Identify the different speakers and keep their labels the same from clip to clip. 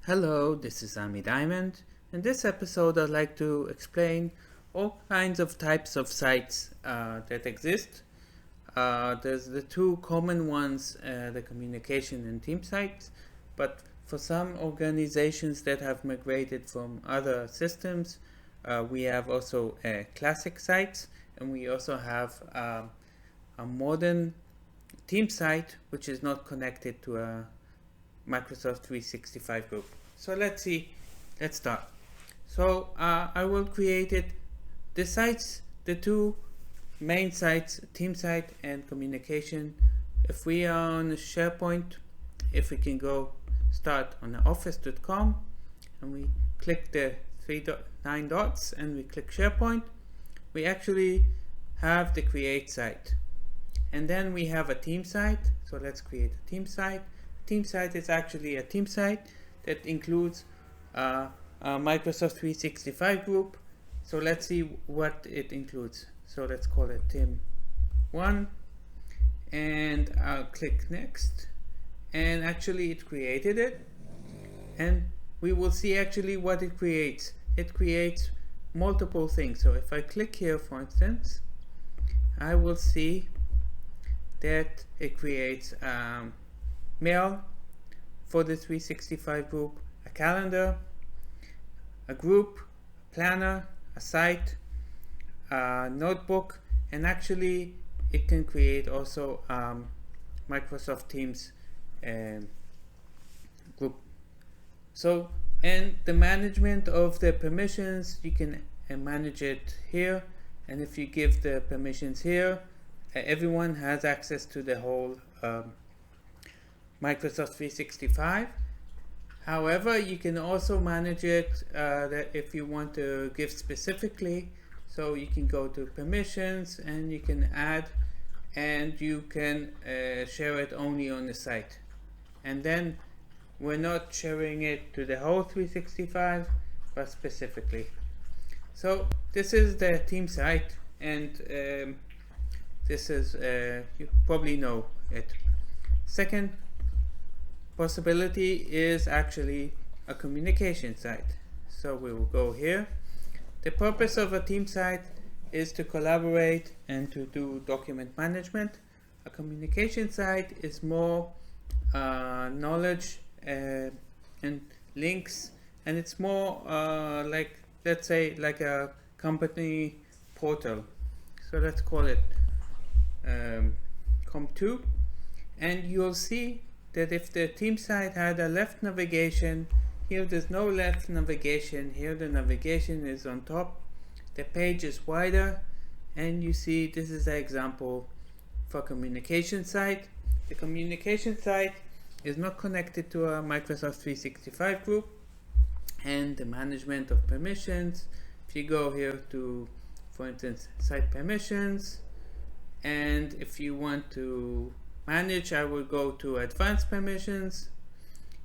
Speaker 1: Hello, this is Ami Diamond. In this episode, I'd like to explain all kinds of types of sites that exist. There's the two common ones, the communication and team sites, but for some organizations that have migrated from other systems, we have also classic sites, and we also have a modern team site which is not connected to a Microsoft 365 group. So let's start. So I will create the sites, the two main sites, team site and communication. If we are on SharePoint, if we can go start on office.com and we click the 9 dots and we click SharePoint, we actually have the create site. And then we have a team site. So let's create a team site. Team site is actually a team site that includes a Microsoft 365 group. So let's see what it includes. So let's call it team 1 and I'll click next, and actually it created it, and we will see actually what it creates. It creates multiple things. So if I click here, for instance, I will see that it creates mail for the 365 group, a calendar, a group, a planner, a site, a notebook, and actually it can create also Microsoft Teams group. So, and the management of the permissions, you can manage it here, and if you give the permissions here, everyone has access to the whole Microsoft 365. However, you can also manage it that if you want to give specifically. So you can go to permissions and you can add, and you can share it only on the site. And then we're not sharing it to the whole 365, but specifically. So this is the team site, and this is, you probably know it. Second possibility is actually a communication site. So we will go here. The purpose of a team site is to collaborate and to do document management. A communication site is more knowledge and links, and it's more like, let's say, like a company portal. So let's call it Com2, and you'll see that if the team site had a left navigation, here there's no left navigation, here the navigation is on top, the page is wider, and you see this is an example for communication site. The communication site is not connected to a Microsoft 365 group, and the management of permissions, if you go here to, for instance, site permissions, and if you want to manage, I will go to advanced permissions,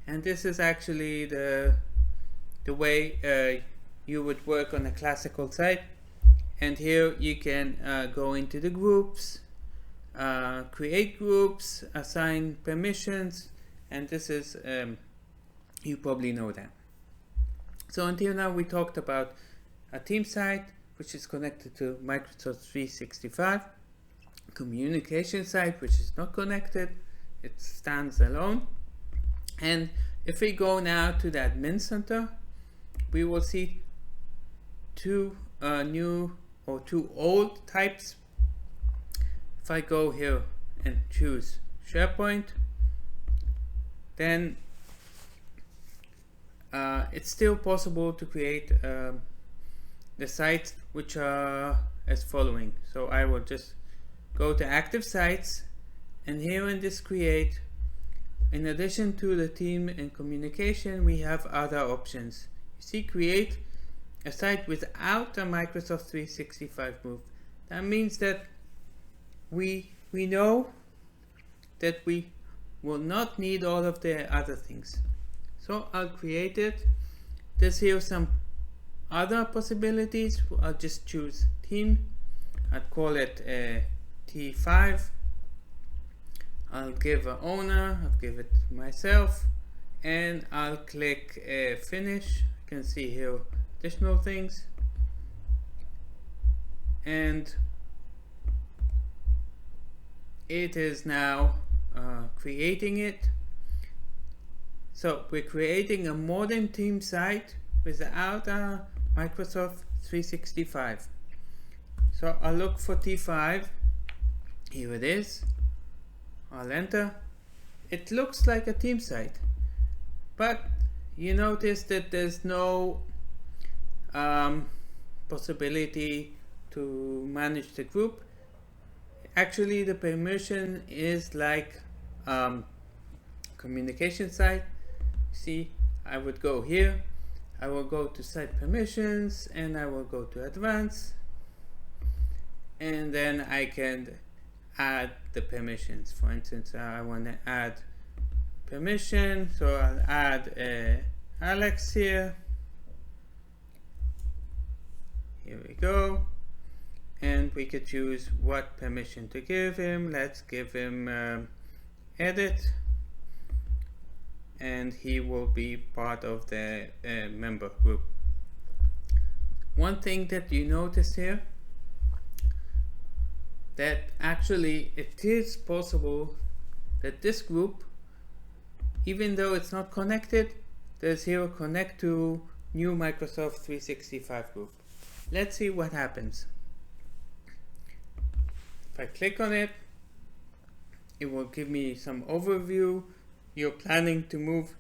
Speaker 1: and this is actually the way you would work on a classical site. And here you can go into the groups, create groups, assign permissions, and this is you probably know that. So until now we talked about a team site which is connected to Microsoft 365, communication site which is not connected, it stands alone. And if we go now to the admin center, we will see two new or two old types. If I go here and choose SharePoint, then it's still possible to create the sites which are as following. So I will just go to active sites, and here in this create, in addition to the team and communication, we have other options. You see, create a site without a Microsoft 365 group. That means that we know that we will not need all of the other things. So I'll create it. There's here some other possibilities. I'll just choose team. I'd call it T5. I'll give an owner, I'll give it myself, and I'll click finish. You can see here additional things, and it is now creating it. So we're creating a modern team site without Microsoft 365. So I'll look for T5. Here it is. I'll enter. It looks like a team site, but you notice that there's no possibility to manage the group. Actually, the permission is like communication site. See, I would go here, I will go to site permissions, and I will go to advanced, and then I can add the permissions. For instance, I want to add permission, so I'll add Alex here. Here we go, and we could choose what permission to give him. Let's give him edit, and he will be part of the member group. One thing that you notice here, that actually it is possible that this group, even though it's not connected, there's here connect to new Microsoft 365 group. Let's see what happens. If I click on it, it will give me some overview. You're planning to move,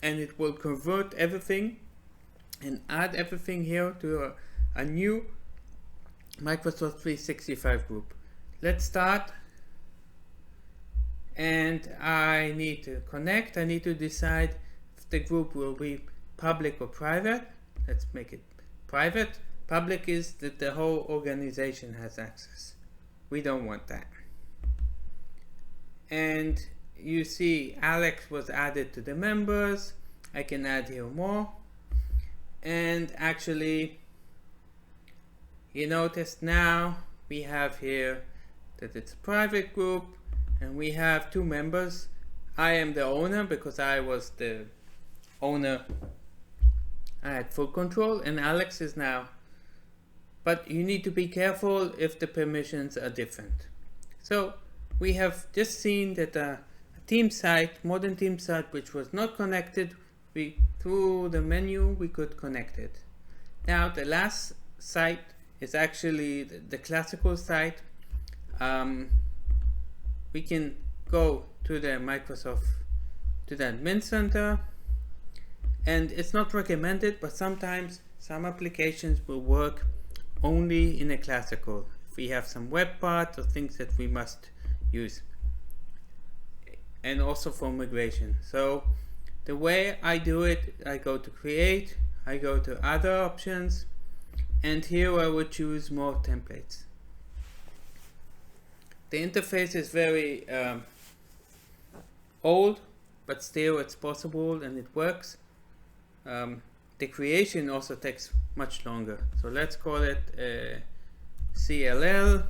Speaker 1: and it will convert everything and add everything here to a new Microsoft 365 group. Let's start, and I need to connect. I need to decide if the group will be public or private. Let's make it private. Public is that the whole organization has access. We don't want that. And you see Alex was added to the members. I can add here more, and actually you notice now we have here that it's a private group, and we have two members. I am the owner because I was the owner. I had full control, and Alex is now. But you need to be careful if the permissions are different. So we have just seen that a team site, modern team site, which was not connected, through the menu we could connect it. Now the last site is actually the classical site. We can go to the Microsoft, to the admin center, and it's not recommended, but sometimes some applications will work only in a classical. If we have some web parts or things that we must use, and also for migration. So the way I do it, I go to create, I go to other options, and here I would choose more templates. The interface is very old, but still it's possible and it works. The creation also takes much longer. So let's call it CLL.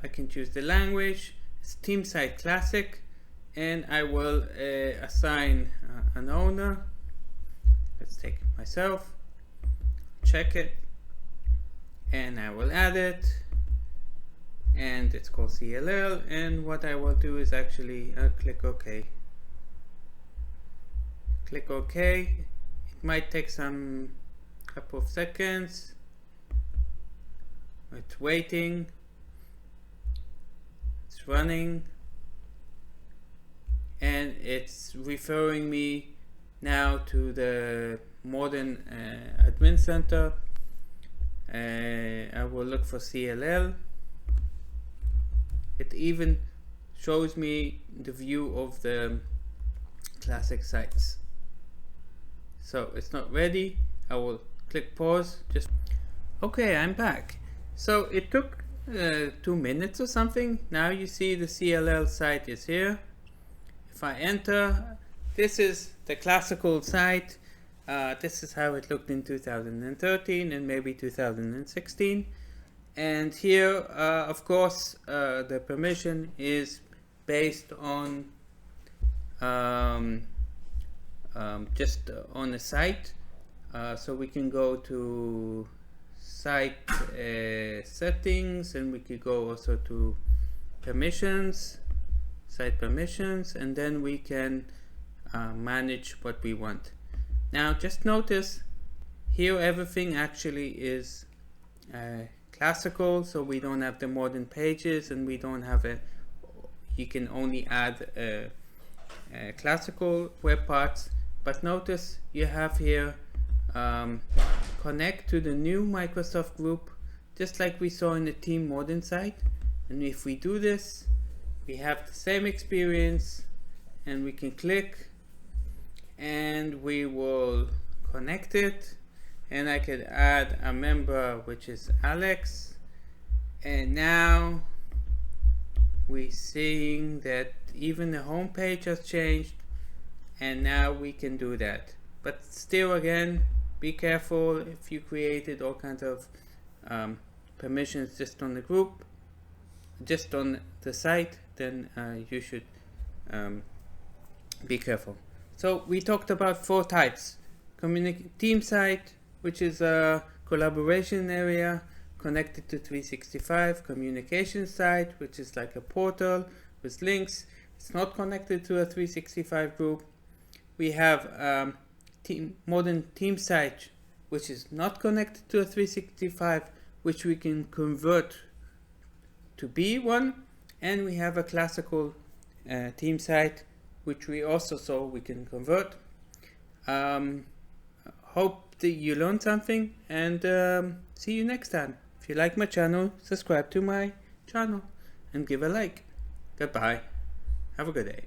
Speaker 1: I can choose the language. It's Team Site Classic, and I will assign an owner. Let's take myself, check it, and I will add it, and it's called CLL. And what I will do is actually click OK. Click OK. It might take some couple of seconds. It's waiting. It's running, and it's referring me now to the modern admin center. I will look for CLL. It even shows me the view of the classic sites. So it's not ready. I will click pause. Okay, I'm back. So it took 2 minutes or something. Now you see the CLL site is here. If I enter, this is the classical site. This is how it looked in 2013 and maybe 2016. And here, of course, the permission is based on just on a site. So we can go to site settings, and we could go also to permissions, site permissions, and then we can manage what we want. Now just notice here everything actually is classical, so we don't have the modern pages, and we don't have you can only add classical web parts. But notice you have here connect to the new Microsoft group, just like we saw in the Team Modern site. And if we do this, we have the same experience, and we can click and we will connect it, and I could add a member, which is Alex, and now we're seeing that even the home page has changed, and now we can do that. But still, again, be careful if you created all kinds of permissions just on the group, just on the site, then you should be careful. So we talked about 4 types: team site, which is a collaboration area connected to 365; communication site, which is like a portal with links. It's not connected to a 365 group. We have modern team site, which is not connected to a 365, which we can convert to be one. And we have a classical team site, which we also saw we can convert. Hope that you learned something, and see you next time. If you like my channel, subscribe to my channel and give a like. Goodbye. Have a good day.